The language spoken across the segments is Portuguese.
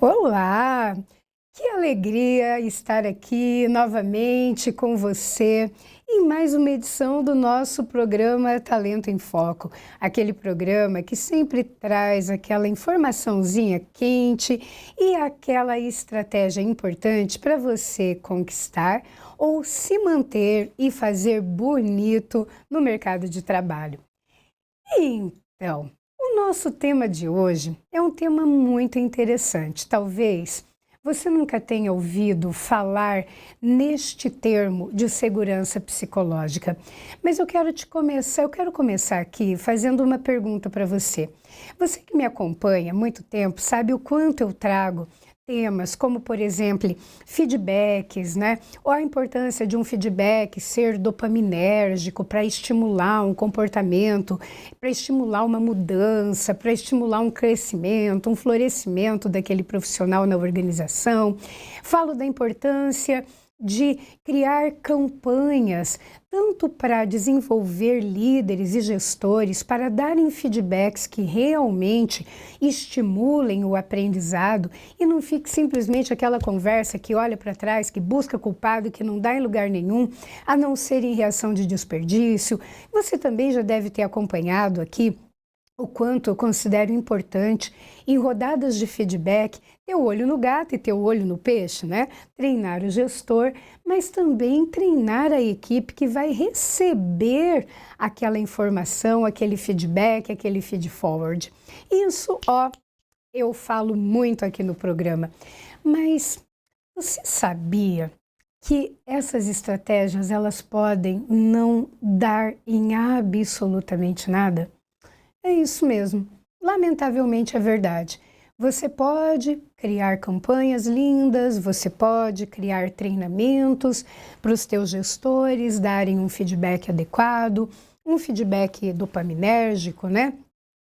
Olá! Que alegria estar aqui novamente com você em mais uma edição do nosso programa Talento em Foco. Aquele programa que sempre traz aquela informaçãozinha quente e aquela estratégia importante para você conquistar ou se manter e fazer bonito no mercado de trabalho. Então, o nosso tema de hoje é um tema muito interessante. Talvez você nunca tenha ouvido falar neste termo de segurança psicológica, mas eu quero começar aqui fazendo uma pergunta para você. Você que me acompanha há muito tempo sabe o quanto eu trago temas como, por exemplo, feedbacks, né? Ou a importância de um feedback ser dopaminérgico para estimular um comportamento, para estimular uma mudança, para estimular um crescimento, um florescimento daquele profissional na organização. Falo da importância de criar campanhas, tanto para desenvolver líderes e gestores, para darem feedbacks que realmente estimulem o aprendizado e não fique simplesmente aquela conversa que olha para trás, que busca culpado, que não dá em lugar nenhum, a não ser em reação de desperdício. Você também já deve ter acompanhado aqui o quanto eu considero importante em rodadas de feedback ter o olho no gato e ter o olho no peixe, né? Treinar o gestor, mas também treinar a equipe que vai receber aquela informação, aquele feedback, aquele feed forward. Isso, eu falo muito aqui no programa. Mas você sabia que essas estratégias, elas podem não dar em absolutamente nada? É isso mesmo. Lamentavelmente é verdade. Você pode criar campanhas lindas, você pode criar treinamentos para os teus gestores darem um feedback adequado, um feedback dopaminérgico, né?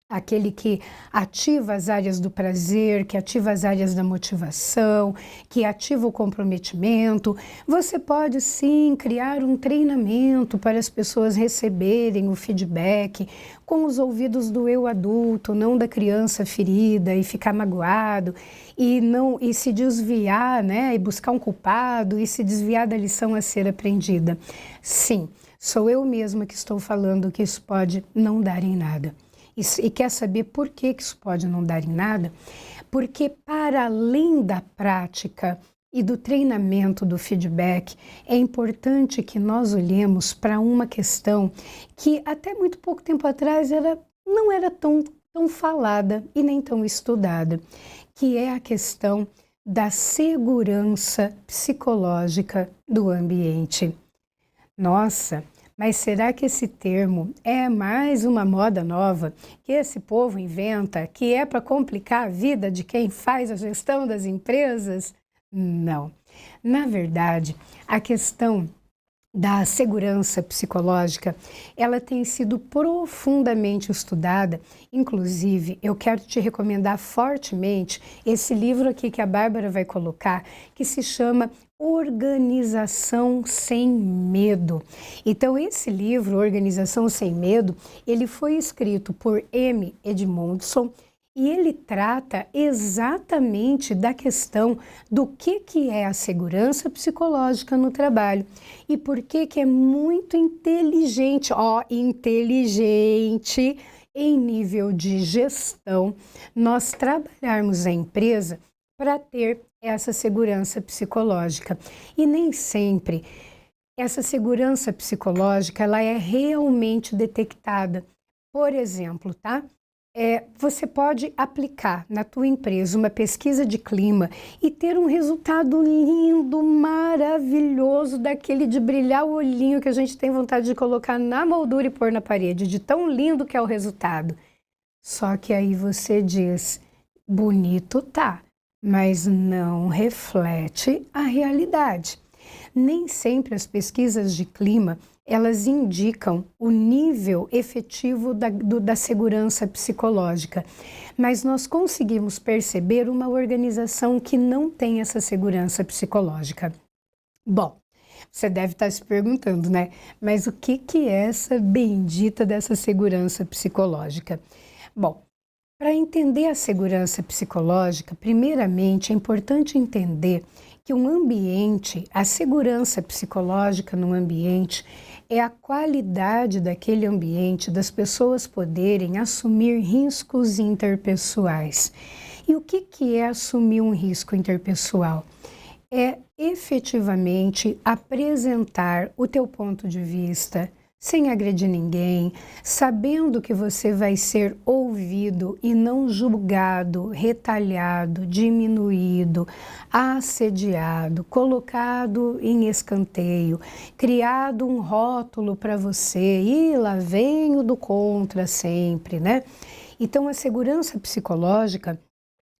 Aquele que ativa as áreas do prazer, que ativa as áreas da motivação, que ativa o comprometimento. Você pode sim criar um treinamento para as pessoas receberem o feedback com os ouvidos do eu adulto, não da criança ferida e ficar magoado e se desviar, né, e buscar um culpado e se desviar da lição a ser aprendida. Sim, sou eu mesma que estou falando que isso pode não dar em nada. E quer saber por que isso pode não dar em nada? Porque para além da prática e do treinamento do feedback, é importante que nós olhemos para uma questão que até muito pouco tempo atrás não era tão falada e nem tão estudada, que é a questão da segurança psicológica do ambiente. Nossa! Mas será que esse termo é mais uma moda nova que esse povo inventa, que é para complicar a vida de quem faz a gestão das empresas? Não. Na verdade, a questão da segurança psicológica, ela tem sido profundamente estudada. Inclusive, eu quero te recomendar fortemente esse livro aqui que a Bárbara vai colocar, que se chama Organização Sem Medo. Então, esse livro, Organização Sem Medo, ele foi escrito por M. Edmondson e ele trata exatamente da questão do que é a segurança psicológica no trabalho e por que é muito inteligente, inteligente em nível de gestão, nós trabalharmos a empresa para ter essa segurança psicológica. E nem sempre essa segurança psicológica ela é realmente detectada. Por exemplo, tá? Você pode aplicar na tua empresa uma pesquisa de clima e ter um resultado lindo, maravilhoso, daquele de brilhar o olhinho que a gente tem vontade de colocar na moldura e pôr na parede, de tão lindo que é o resultado. Só que aí você diz, bonito tá, mas não reflete a realidade. Nem sempre as pesquisas de clima elas indicam o nível efetivo da segurança psicológica, mas nós conseguimos perceber uma organização que não tem essa segurança psicológica. Bom, você deve estar se perguntando, né? Mas o que é essa bendita dessa segurança psicológica? Bom, Para entender a segurança psicológica, primeiramente é importante entender que um ambiente, a segurança psicológica num ambiente é a qualidade daquele ambiente, das pessoas poderem assumir riscos interpessoais. E o que é assumir um risco interpessoal? É efetivamente apresentar o teu ponto de vista sem agredir ninguém, sabendo que você vai ser ouvido e não julgado, retalhado, diminuído, assediado, colocado em escanteio, criado um rótulo para você e lá vem o do contra sempre, né? Então a segurança psicológica,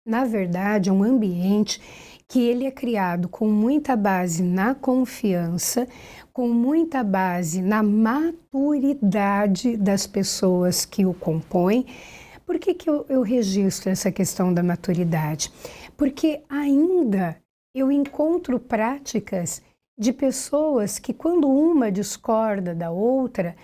na verdade, é um ambiente que ele é criado com muita base na confiança, com muita base na maturidade das pessoas que o compõem. Por que eu registro essa questão da maturidade? Porque ainda eu encontro práticas de pessoas que, quando uma discorda da outra,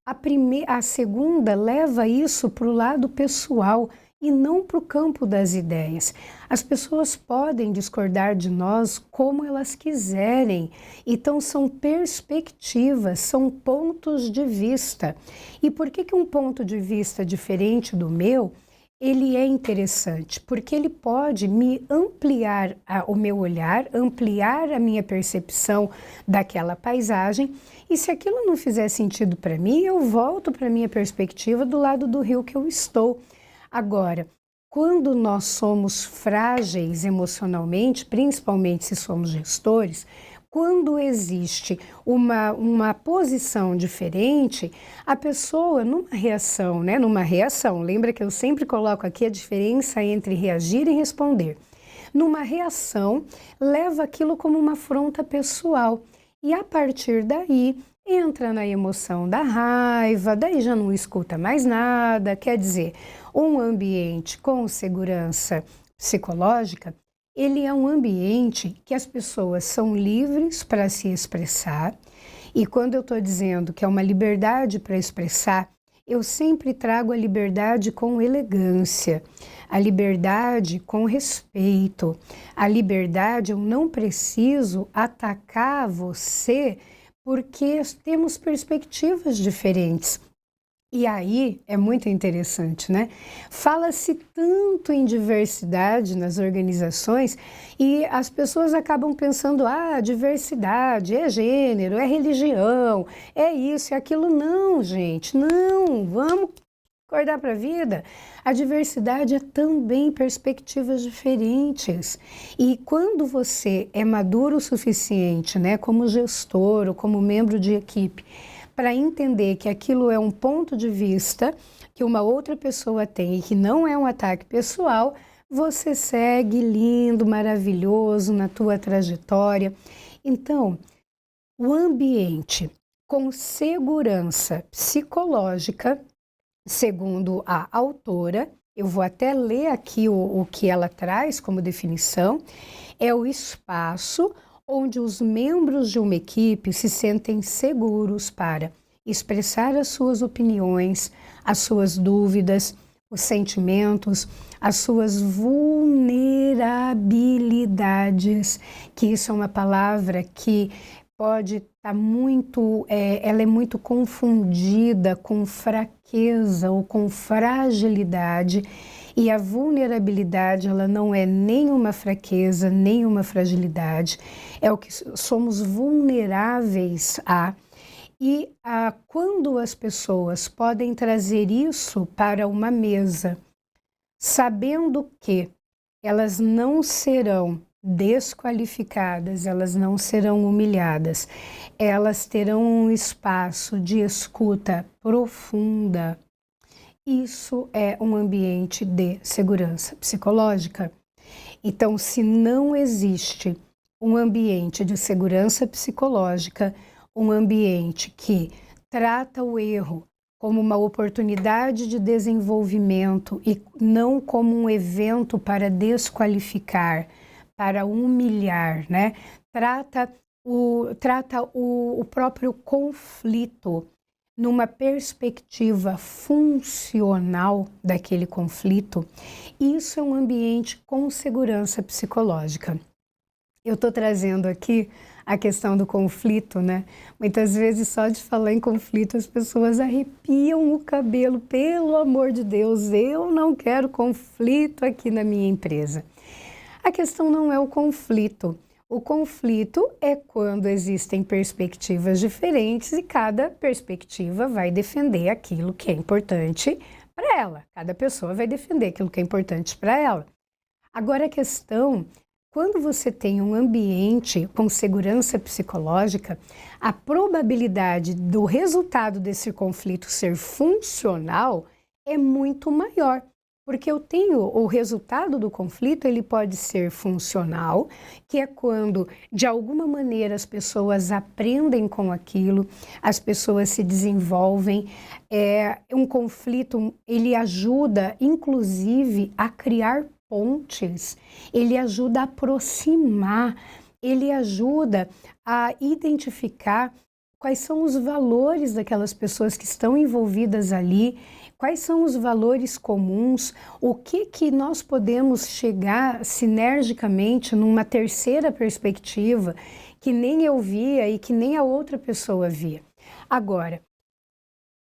a segunda leva isso para o lado pessoal e não para o campo das ideias. As pessoas podem discordar de nós como elas quiserem, então são perspectivas, são pontos de vista. E por que um ponto de vista diferente do meu, ele é interessante? Porque ele pode me ampliar o meu olhar, ampliar a minha percepção daquela paisagem, e se aquilo não fizer sentido para mim, eu volto para a minha perspectiva do lado do rio que eu estou. Agora, quando nós somos frágeis emocionalmente, principalmente se somos gestores, quando existe uma posição diferente, a pessoa numa reação, né? Numa reação, lembra que eu sempre coloco aqui a diferença entre reagir e responder. Numa reação, leva aquilo como uma afronta pessoal e a partir daí entra na emoção da raiva, daí já não escuta mais nada, quer dizer, um ambiente com segurança psicológica, ele é um ambiente que as pessoas são livres para se expressar, e quando eu estou dizendo que é uma liberdade para expressar, eu sempre trago a liberdade com elegância, a liberdade com respeito, a liberdade, eu não preciso atacar você porque temos perspectivas diferentes. E aí é muito interessante, né? Fala-se tanto em diversidade nas organizações e as pessoas acabam pensando, diversidade é gênero, é religião, é isso, é aquilo. Não, gente, não, vamos acordar para a vida. A diversidade é também perspectivas diferentes. E quando você é maduro o suficiente, né, como gestor ou como membro de equipe, para entender que aquilo é um ponto de vista que uma outra pessoa tem e que não é um ataque pessoal, você segue lindo, maravilhoso na tua trajetória. Então, o ambiente com segurança psicológica, segundo a autora, eu vou até ler aqui o que ela traz como definição, é o espaço onde os membros de uma equipe se sentem seguros para expressar as suas opiniões, as suas dúvidas, os sentimentos, as suas vulnerabilidades, que isso é uma palavra que pode estar muito, ela é muito confundida com fraqueza ou com fragilidade, e a vulnerabilidade, ela não é nem uma fraqueza, nem uma fragilidade, é o que somos vulneráveis a. E quando as pessoas podem trazer isso para uma mesa, sabendo que elas não serão desqualificadas, elas não serão humilhadas, elas terão um espaço de escuta profunda. Isso é um ambiente de segurança psicológica. Então, se não existe um ambiente de segurança psicológica, um ambiente que trata o erro como uma oportunidade de desenvolvimento e não como um evento para desqualificar, para humilhar, né? Trata o próprio conflito numa perspectiva funcional daquele conflito, isso é um ambiente com segurança psicológica. Eu estou trazendo aqui a questão do conflito, né? Muitas vezes só de falar em conflito as pessoas arrepiam o cabelo. Pelo amor de Deus, eu não quero conflito aqui na minha empresa. A questão não é o conflito. O conflito é quando existem perspectivas diferentes e cada perspectiva vai defender aquilo que é importante para ela. Cada pessoa vai defender aquilo que é importante para ela. Agora a questão, quando você tem um ambiente com segurança psicológica, a probabilidade do resultado desse conflito ser funcional é muito maior. Porque eu tenho o resultado do conflito, ele pode ser funcional, que é quando, de alguma maneira, as pessoas aprendem com aquilo, as pessoas se desenvolvem. Um conflito, ele ajuda, inclusive, a criar pontes, ele ajuda a aproximar, ele ajuda a identificar quais são os valores daquelas pessoas que estão envolvidas ali, quais são os valores comuns, o que nós podemos chegar sinergicamente numa terceira perspectiva que nem eu via e que nem a outra pessoa via. Agora,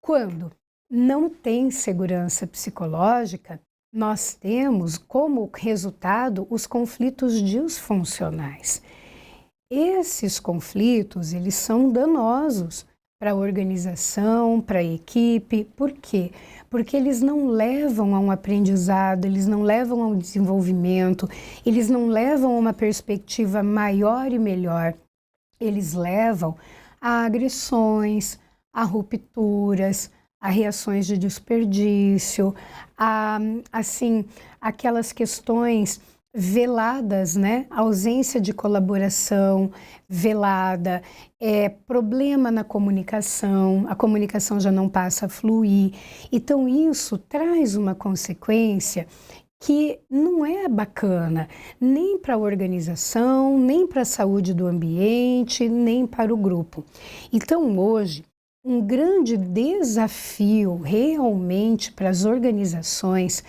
quando não tem segurança psicológica, nós temos como resultado os conflitos disfuncionais. Esses conflitos, eles são danosos para a organização, para a equipe. Por quê? Porque eles não levam a um aprendizado, eles não levam a um desenvolvimento, eles não levam a uma perspectiva maior e melhor. Eles levam a agressões, a rupturas, a reações de desperdício, a, assim, aquelas questões veladas, né? Ausência de colaboração velada, problema na comunicação, a comunicação já não passa a fluir. Então isso traz uma consequência que não é bacana, nem para a organização, nem para a saúde do ambiente, nem para o grupo. Então hoje, um grande desafio realmente para as organizações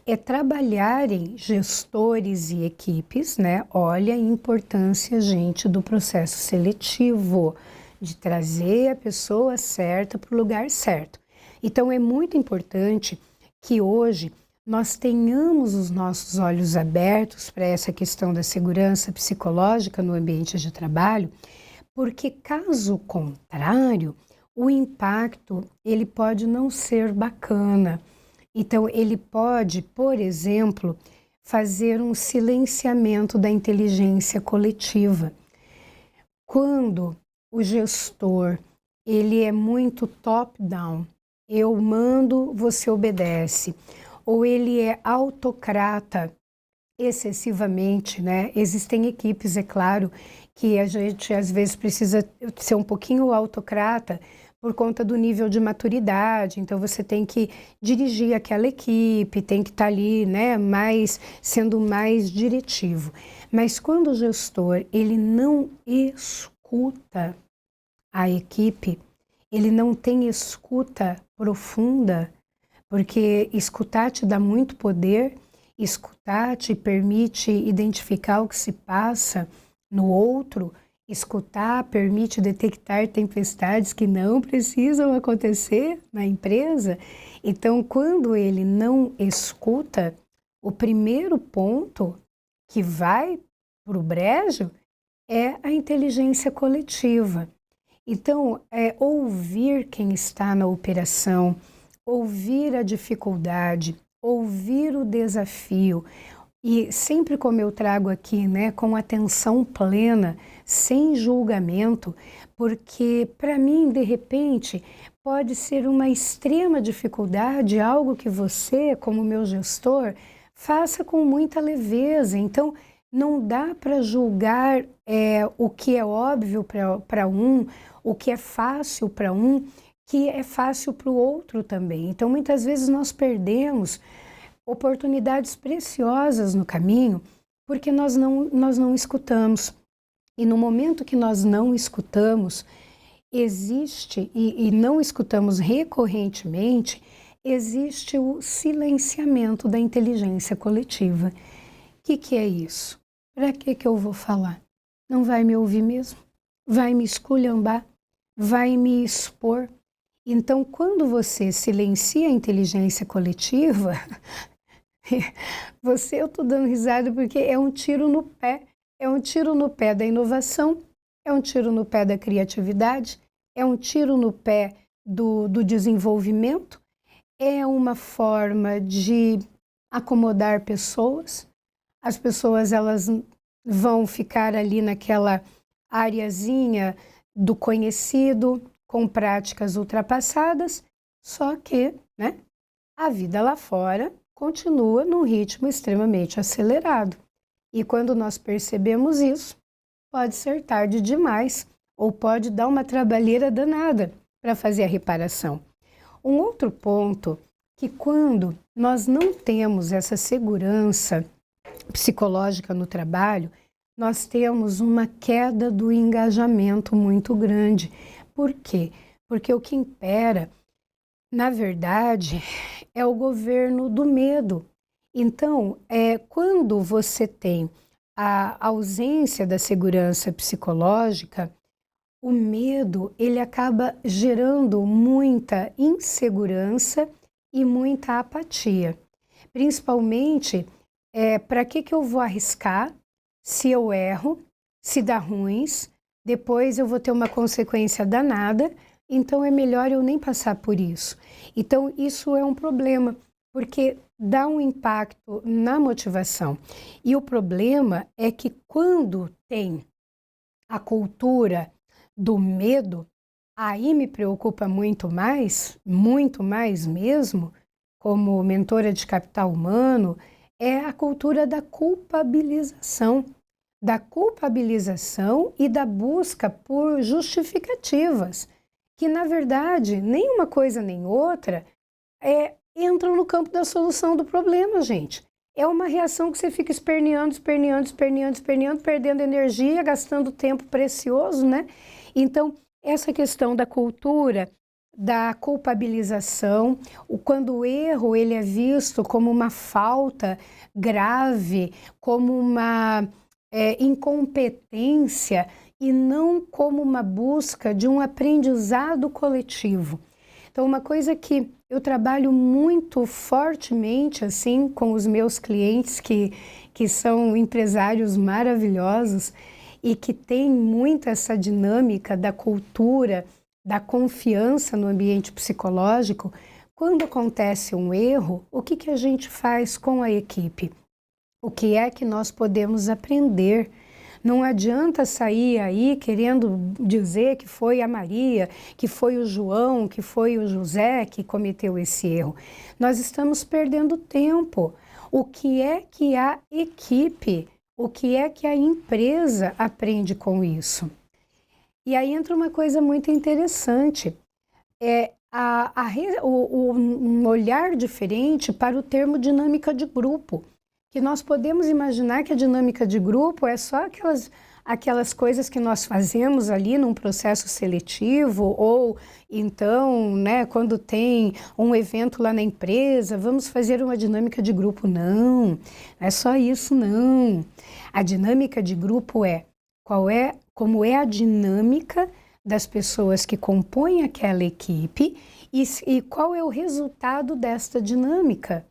é trabalharem gestores e equipes, né? Olha a importância, gente, do processo seletivo, de trazer a pessoa certa para o lugar certo. Então é muito importante que hoje nós tenhamos os nossos olhos abertos para essa questão da segurança psicológica no ambiente de trabalho, porque caso contrário, o impacto ele pode não ser bacana. Então, ele pode, por exemplo, fazer um silenciamento da inteligência coletiva. Quando o gestor ele é muito top-down, eu mando, você obedece, ou ele é autocrata excessivamente, né? Existem equipes, é claro, que a gente às vezes precisa ser um pouquinho autocrata, por conta do nível de maturidade, então você tem que dirigir aquela equipe, tem que estar ali, né, sendo mais diretivo. Mas quando o gestor, ele não escuta a equipe, ele não tem escuta profunda, porque escutar te dá muito poder, escutar te permite identificar o que se passa no outro. Escutar permite detectar tempestades que não precisam acontecer na empresa. Então, quando ele não escuta, o primeiro ponto que vai para o brejo é a inteligência coletiva. Então, ouvir quem está na operação, ouvir a dificuldade, ouvir o desafio, e sempre como eu trago aqui, né, com atenção plena, sem julgamento, porque para mim, de repente, pode ser uma extrema dificuldade, algo que você, como meu gestor, faça com muita leveza. Então, não dá para julgar o que é óbvio para um, o que é fácil para um, que é fácil para o outro também. Então, muitas vezes nós perdemos oportunidades preciosas no caminho, porque nós não escutamos. E no momento que nós não escutamos, existe, e não escutamos recorrentemente, existe o silenciamento da inteligência coletiva. O que é isso? Para que eu vou falar? Não vai me ouvir mesmo? Vai me esculhambar? Vai me expor? Então, quando você silencia a inteligência coletiva, eu estou dando risada porque é um tiro no pé. É um tiro no pé da inovação, é um tiro no pé da criatividade, é um tiro no pé do desenvolvimento, é uma forma de acomodar pessoas. As pessoas elas vão ficar ali naquela areazinha do conhecido, com práticas ultrapassadas, só que, né, a vida lá fora continua num ritmo extremamente acelerado. E quando nós percebemos isso, pode ser tarde demais ou pode dar uma trabalheira danada para fazer a reparação. Um outro ponto que quando nós não temos essa segurança psicológica no trabalho, nós temos uma queda do engajamento muito grande. Por quê? Porque o que impera, na verdade, é o governo do medo. Então, quando você tem a ausência da segurança psicológica, o medo ele acaba gerando muita insegurança e muita apatia. Principalmente, para que eu vou arriscar se eu erro, se dá ruins, depois eu vou ter uma consequência danada, então é melhor eu nem passar por isso. Então, isso é um problema, porque dá um impacto na motivação. E o problema é que quando tem a cultura do medo, aí me preocupa muito mais mesmo, como mentora de capital humano, é a cultura da culpabilização e da busca por justificativas, que na verdade nem uma coisa nem outra entram no campo da solução do problema, gente. É uma reação que você fica esperneando, perdendo energia, gastando tempo precioso, né? Então, essa questão da cultura, da culpabilização, quando o erro ele é visto como uma falta grave, como uma incompetência e não como uma busca de um aprendizado coletivo. Então, uma coisa que eu trabalho muito fortemente assim com os meus clientes que são empresários maravilhosos e que têm muito essa dinâmica da cultura, da confiança no ambiente psicológico, quando acontece um erro, o que a gente faz com a equipe? O que é que nós podemos aprender? Não adianta sair aí querendo dizer que foi a Maria, que foi o João, que foi o José que cometeu esse erro. Nós estamos perdendo tempo. O que é que a equipe, o que é que a empresa aprende com isso? E aí entra uma coisa muito interessante, um olhar diferente para o termo dinâmica de grupo. Que nós podemos imaginar que a dinâmica de grupo é só aquelas coisas que nós fazemos ali num processo seletivo ou então, né, quando tem um evento lá na empresa, vamos fazer uma dinâmica de grupo. Não é só isso, não. A dinâmica de grupo como é a dinâmica das pessoas que compõem aquela equipe e qual é o resultado desta dinâmica.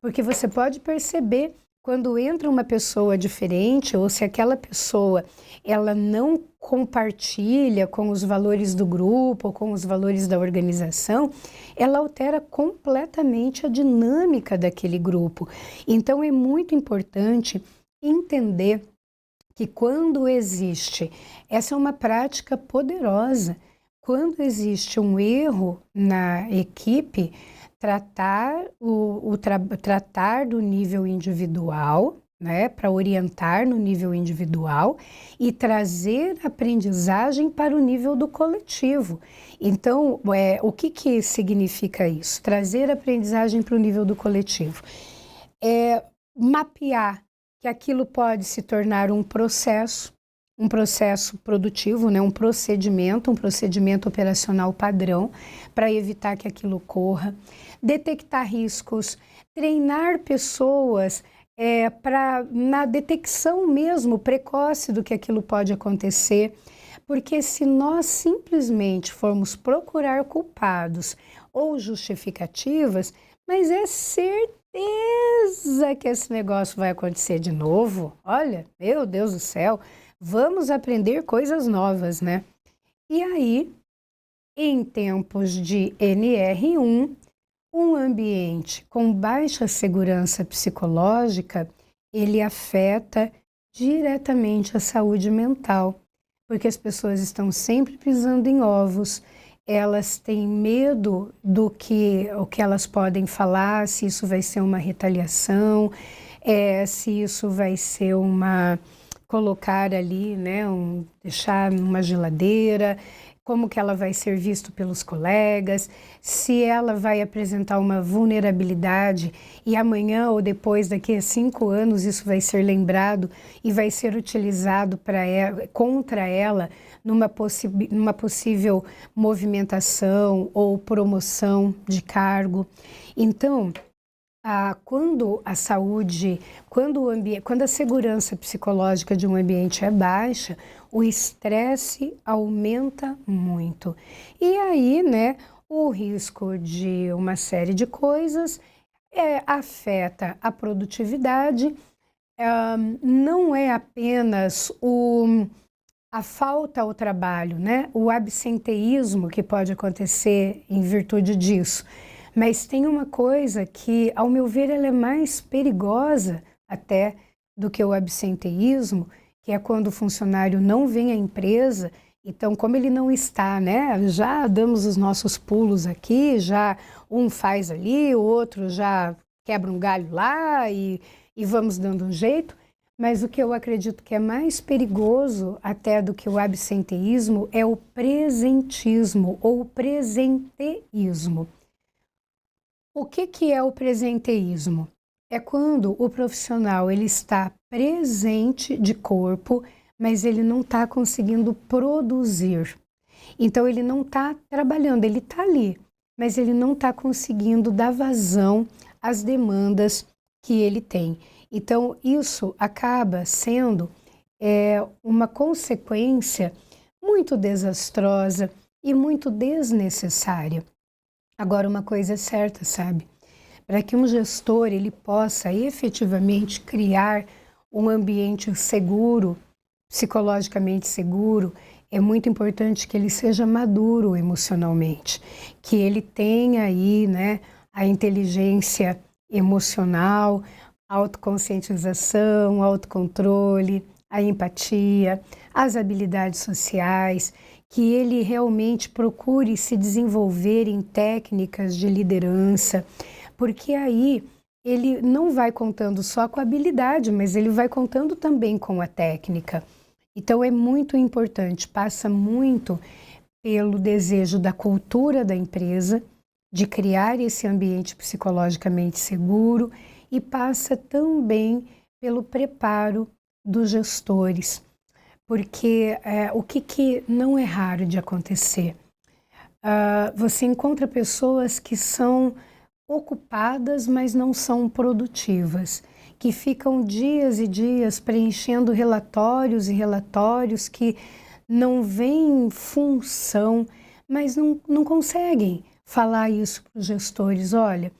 Porque você pode perceber quando entra uma pessoa diferente ou se aquela pessoa ela não compartilha com os valores do grupo ou com os valores da organização, ela altera completamente a dinâmica daquele grupo. Então é muito importante entender que quando existe, essa é uma prática poderosa, quando existe um erro na equipe, tratar do nível individual, né, para orientar no nível individual e trazer aprendizagem para o nível do coletivo. Então, o que significa isso? Trazer aprendizagem para o nível do coletivo. Mapear que aquilo pode se tornar um processo um processo produtivo, né, um procedimento operacional padrão para evitar que aquilo ocorra, detectar riscos, treinar pessoas na detecção mesmo precoce do que aquilo pode acontecer, porque se nós simplesmente formos procurar culpados ou justificativas, mas é certeza que esse negócio vai acontecer de novo. Olha, meu Deus do céu, vamos aprender coisas novas, né? E aí, em tempos de NR1, um ambiente com baixa segurança psicológica, ele afeta diretamente a saúde mental, porque as pessoas estão sempre pisando em ovos, elas têm medo do que elas podem falar, se isso vai ser uma retaliação, se isso vai ser colocar ali, né, deixar numa geladeira, como que ela vai ser vista pelos colegas, se ela vai apresentar uma vulnerabilidade e amanhã ou depois, daqui a 5 anos, isso vai ser lembrado e vai ser utilizado contra ela numa possível movimentação ou promoção de cargo. Então, quando a saúde, quando a segurança psicológica de um ambiente é baixa, o estresse aumenta muito. E aí, né, o risco de uma série de coisas afeta a produtividade, não é apenas a falta ao trabalho, né, o absenteísmo que pode acontecer em virtude disso. Mas tem uma coisa que, ao meu ver, ela é mais perigosa até do que o absenteísmo, que é quando o funcionário não vem à empresa. Então, como ele não está, né, já damos os nossos pulos aqui, já um faz ali, o outro já quebra um galho lá e vamos dando um jeito. Mas o que eu acredito que é mais perigoso até do que o absenteísmo é o presentismo ou o presenteísmo. O que é o presenteísmo? É quando o profissional ele está presente de corpo, mas ele não está conseguindo produzir. Então ele não está trabalhando, ele está ali, mas ele não está conseguindo dar vazão às demandas que ele tem. Então isso acaba sendo uma consequência muito desastrosa e muito desnecessária. Agora, uma coisa é certa, sabe? Para que um gestor ele possa efetivamente criar um ambiente seguro, psicologicamente seguro, é muito importante que ele seja maduro emocionalmente, que ele tenha aí, né, a inteligência emocional, a autoconscientização, o autocontrole, a empatia, as habilidades sociais, que ele realmente procure se desenvolver em técnicas de liderança, porque aí ele não vai contando só com a habilidade, mas ele vai contando também com a técnica. Então é muito importante, passa muito pelo desejo da cultura da empresa, de criar esse ambiente psicologicamente seguro e passa também pelo preparo dos gestores. Porque o que não é raro de acontecer? Você encontra pessoas que são ocupadas, mas não são produtivas, que ficam dias e dias preenchendo relatórios e relatórios que não veem função, mas não conseguem falar isso para os gestores. Olha,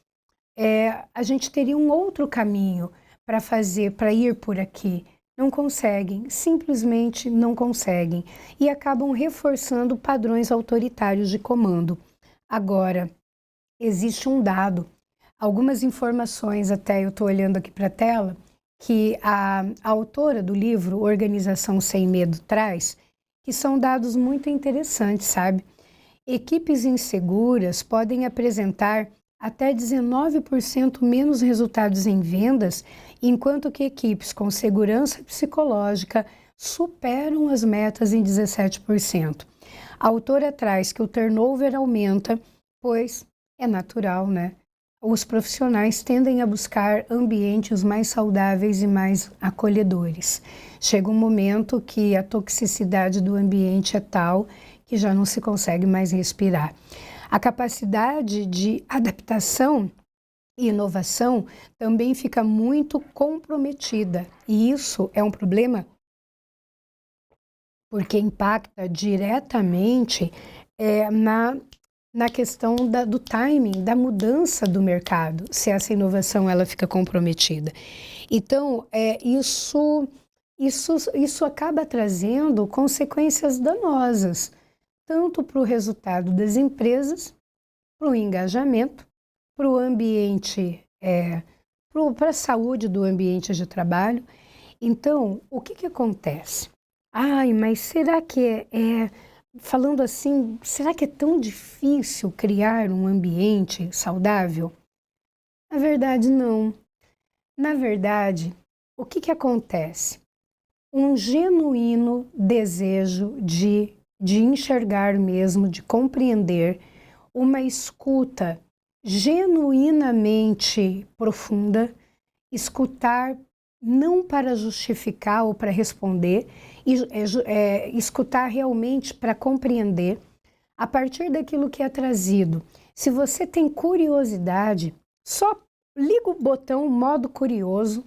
a gente teria um outro caminho para fazer, para ir por aqui. Não conseguem, simplesmente não conseguem e acabam reforçando padrões autoritários de comando. Agora, existe um dado, algumas informações, até eu estou olhando aqui para a tela, que a autora do livro Organização Sem Medo traz, que são dados muito interessantes, sabe? Equipes inseguras podem apresentar até 19% menos resultados em vendas, enquanto que equipes com segurança psicológica superam as metas em 17%. A autora traz que o turnover aumenta, pois é natural, né? os profissionais tendem a buscar ambientes mais saudáveis e mais acolhedores. Chega um momento que a toxicidade do ambiente é tal que já não se consegue mais respirar. A capacidade de adaptação e inovação também fica muito comprometida, e isso é um problema porque impacta diretamente na questão do timing, da mudança do mercado, se essa inovação ela fica comprometida. Então, isso acaba trazendo consequências danosas, tanto para o resultado das empresas, para o engajamento, para o ambiente, para a saúde do ambiente de trabalho. Então, o que acontece? Ai, mas será que falando assim, será que é tão difícil criar um ambiente saudável? Na verdade, não. Na verdade, o que acontece? Um genuíno desejo de enxergar mesmo, de compreender, uma escuta genuinamente profunda, escutar não para justificar ou para responder, escutar realmente para compreender a partir daquilo que é trazido. Se você tem curiosidade, só liga o botão modo curioso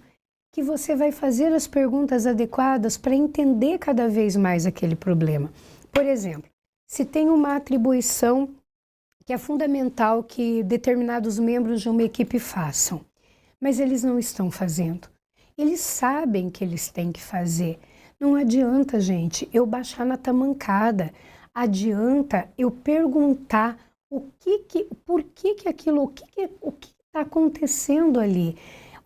que você vai fazer as perguntas adequadas para entender cada vez mais aquele problema. Por exemplo, se tem uma atribuição que é fundamental que determinados membros de uma equipe façam, mas eles não estão fazendo. Eles sabem que eles têm que fazer. Não adianta, gente, eu baixar na tamancada. Adianta eu perguntar por que aquilo, o que está acontecendo ali,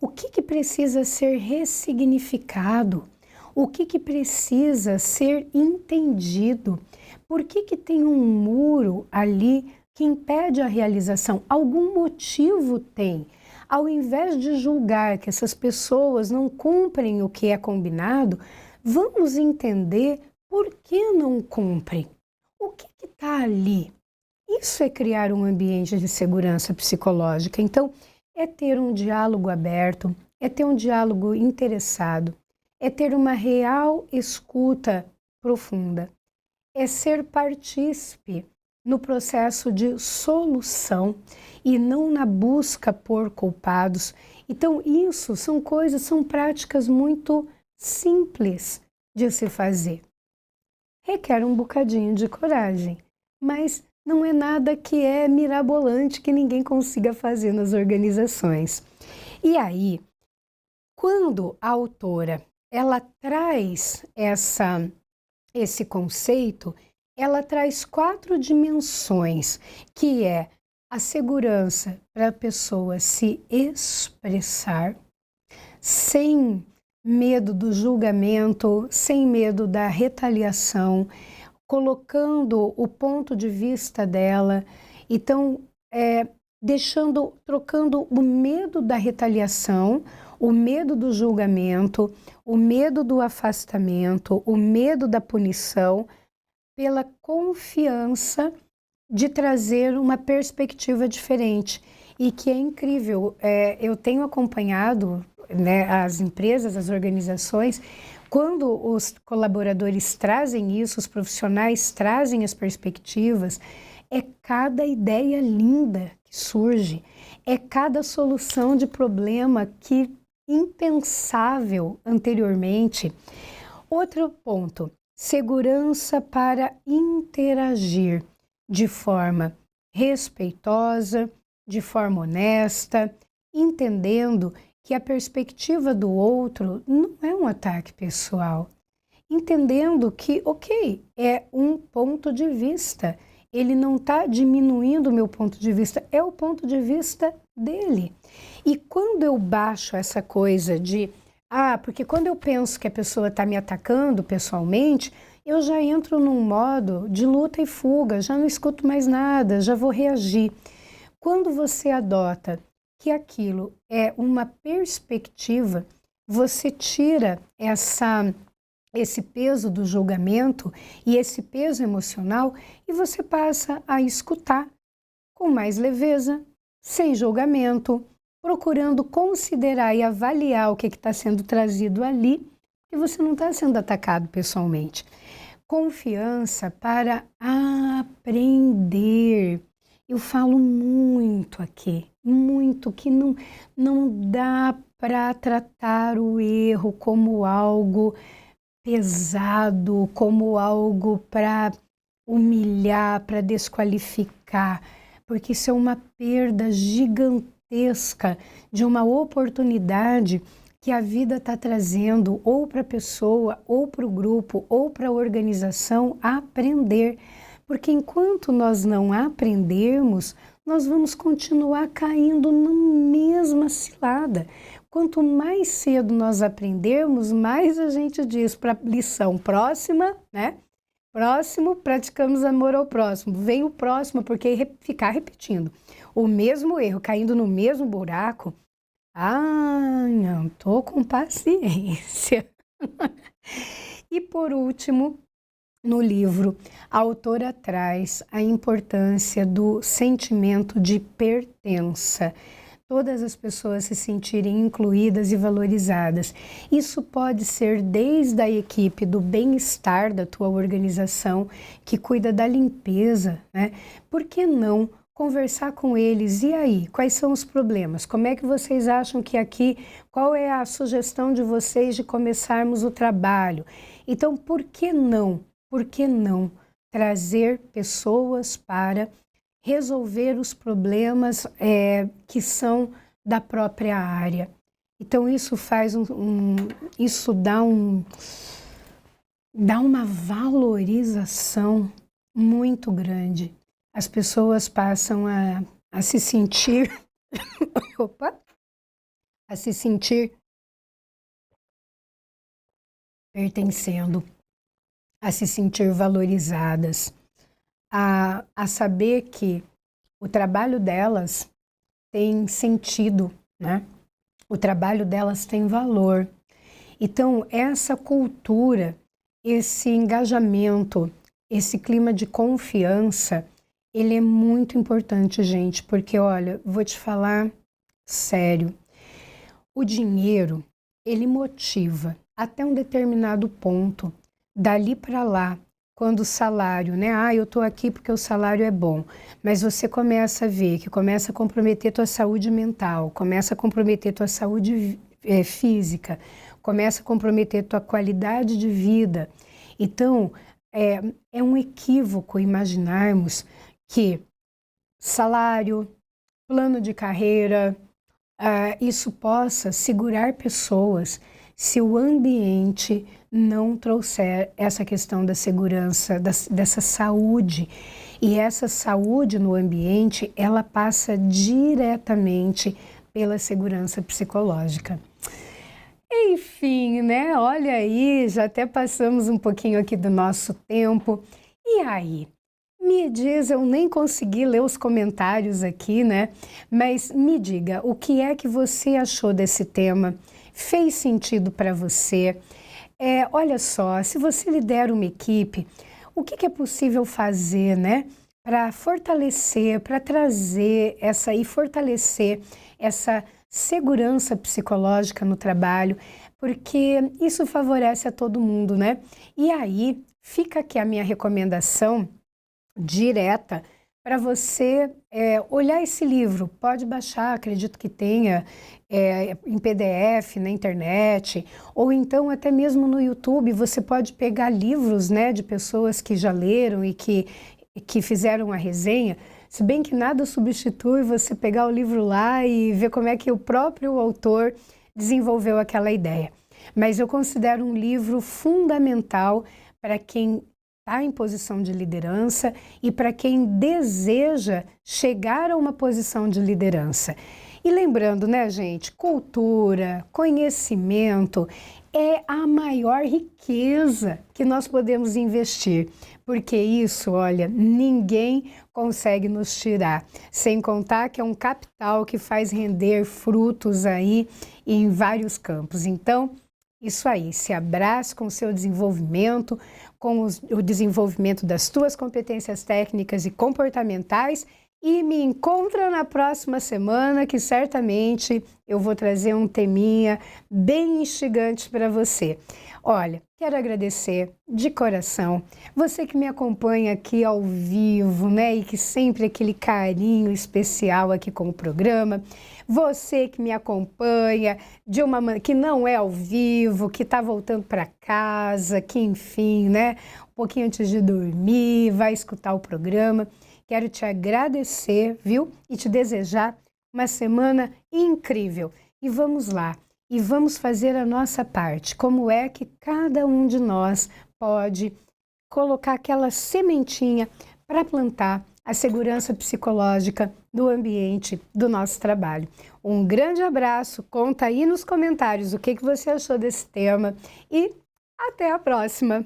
o que precisa ser ressignificado, o que precisa ser entendido, por que tem um muro ali que impede a realização, algum motivo tem. Ao invés de julgar que essas pessoas não cumprem o que é combinado, vamos entender por que não cumprem. O que está ali? Isso é criar um ambiente de segurança psicológica. Então, é ter um diálogo aberto, é ter um diálogo interessado, é ter uma real escuta profunda, é ser partícipe no processo de solução e não na busca por culpados. Então, isso são práticas muito simples de se fazer. Requer um bocadinho de coragem, mas não é nada que é mirabolante que ninguém consiga fazer nas organizações. E aí, quando a autora ela traz esse conceito, ela traz 4 dimensões, que é a segurança para a pessoa se expressar, sem medo do julgamento, sem medo da retaliação, colocando o ponto de vista dela, então trocando o medo da retaliação, o medo do julgamento, o medo do afastamento, o medo da punição, pela confiança de trazer uma perspectiva diferente. E que é incrível, eu tenho acompanhado, né, as empresas, as organizações, quando os colaboradores trazem isso, os profissionais trazem as perspectivas, é cada ideia linda que surge, é cada solução de problema que impensável anteriormente. Outro ponto, segurança para interagir de forma respeitosa, de forma honesta, entendendo que a perspectiva do outro não é um ataque pessoal, entendendo que, ok, é um ponto de vista, ele não está diminuindo o meu ponto de vista, é o ponto de vista dele. E quando eu baixo essa coisa de, porque quando eu penso que a pessoa está me atacando pessoalmente, eu já entro num modo de luta e fuga, já não escuto mais nada, já vou reagir. Quando você adota que aquilo é uma perspectiva, você tira esse peso do julgamento e esse peso emocional e você passa a escutar com mais leveza, sem julgamento, procurando considerar e avaliar o que está sendo trazido ali, e você não está sendo atacado pessoalmente. Confiança para aprender. Eu falo muito aqui, muito, que não dá para tratar o erro como algo pesado, como algo para humilhar, para desqualificar, porque isso é uma perda gigantesca de uma oportunidade que a vida está trazendo ou para a pessoa, ou para o grupo, ou para a organização aprender. Porque enquanto nós não aprendermos, nós vamos continuar caindo na mesma cilada. Quanto mais cedo nós aprendermos, mais a gente diz para a lição próxima, né? Próximo, praticamos amor ao próximo. Vem o próximo, porque ficar repetindo o mesmo erro, caindo no mesmo buraco, não tô com paciência. E por último, no livro, a autora traz a importância do sentimento de pertença. Todas as pessoas se sentirem incluídas e valorizadas. Isso pode ser desde a equipe do bem-estar da tua organização, que cuida da limpeza, né? Por que não conversar com eles? E aí, quais são os problemas? Como é que vocês acham que aqui, qual é a sugestão de vocês de começarmos o trabalho? Então, por que não? Por que não trazer pessoas para resolver os problemas que são da própria área? Então, isso faz isso dá uma valorização muito grande. As pessoas passam a se sentir a se sentir pertencendo, a se sentir valorizadas, a saber que o trabalho delas tem sentido, né? O trabalho delas tem valor. Então, essa cultura, esse engajamento, esse clima de confiança, ele é muito importante, gente, porque, olha, vou te falar sério, o dinheiro, ele motiva até um determinado ponto, dali para lá, quando o salário, né? Eu tô aqui porque o salário é bom, mas você começa a ver que começa a comprometer tua saúde mental, começa a comprometer tua saúde física, começa a comprometer tua qualidade de vida. Então, é um equívoco imaginarmos que salário, plano de carreira, isso possa segurar pessoas se o ambiente não trouxer essa questão da segurança, dessa saúde. E essa saúde no ambiente, ela passa diretamente pela segurança psicológica. Enfim, né? Olha aí, já até passamos um pouquinho aqui do nosso tempo. E aí? Me diz, eu nem consegui ler os comentários aqui, né? Mas me diga, o que é que você achou desse tema? Fez sentido para você? Olha só, se você lidera uma equipe, o que é possível fazer, né? Para fortalecer, para trazer e fortalecer essa segurança psicológica no trabalho, porque isso favorece a todo mundo, né? E aí, fica aqui a minha recomendação direta para você olhar esse livro. Pode baixar, acredito que tenha em PDF na internet, ou então até mesmo no YouTube. Você pode pegar livros, né, de pessoas que já leram e que fizeram a resenha, se bem que nada substitui você pegar o livro lá e ver como é que o próprio autor desenvolveu aquela ideia. Mas eu considero um livro fundamental para quem está em posição de liderança e para quem deseja chegar a uma posição de liderança. E lembrando, né, gente, cultura, conhecimento é a maior riqueza que nós podemos investir, porque isso, olha, ninguém consegue nos tirar, sem contar que é um capital que faz render frutos aí em vários campos. Então, isso aí, se abrace com o seu desenvolvimento, com o desenvolvimento das tuas competências técnicas e comportamentais e me encontra na próxima semana, que certamente eu vou trazer um teminha bem instigante para você. Olha, quero agradecer de coração você que me acompanha aqui ao vivo, né? E que sempre aquele carinho especial aqui com o programa. Você que me acompanha de uma maneira que não é ao vivo, que está voltando para casa, que enfim, né? Um pouquinho antes de dormir, vai escutar o programa. Quero te agradecer, viu? E te desejar uma semana incrível. E vamos lá. E vamos fazer a nossa parte. Como é que cada um de nós pode colocar aquela sementinha para plantar a segurança psicológica do ambiente do nosso trabalho. Um grande abraço, conta aí nos comentários o que você achou desse tema e até a próxima!